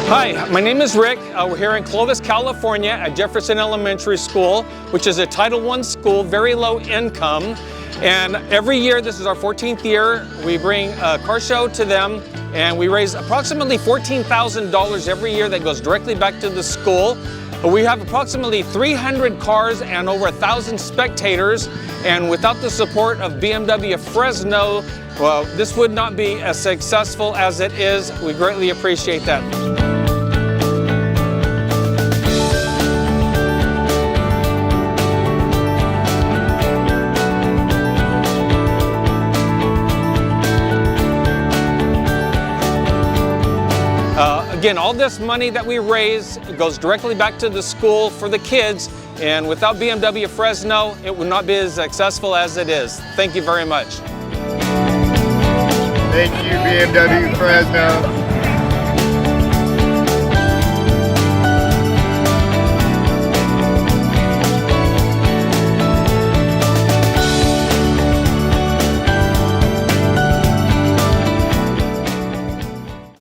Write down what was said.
Hi, my name is Rick. We're here in Clovis, California at Jefferson Elementary School, which is a Title I school, very low income. And every year, this is our 14th year, we bring a car show to them, and we raise approximately $14,000 every year that goes directly back to the school. We have approximately 300 cars and over 1,000 spectators, and without the support of BMW Fresno, well, this would not be as successful as it is. We greatly appreciate that. Again, all this money that we raise goes directly back to the school for the kids, and without BMW Fresno, it would not be as successful as it is. Thank you very much. Thank you, BMW Fresno.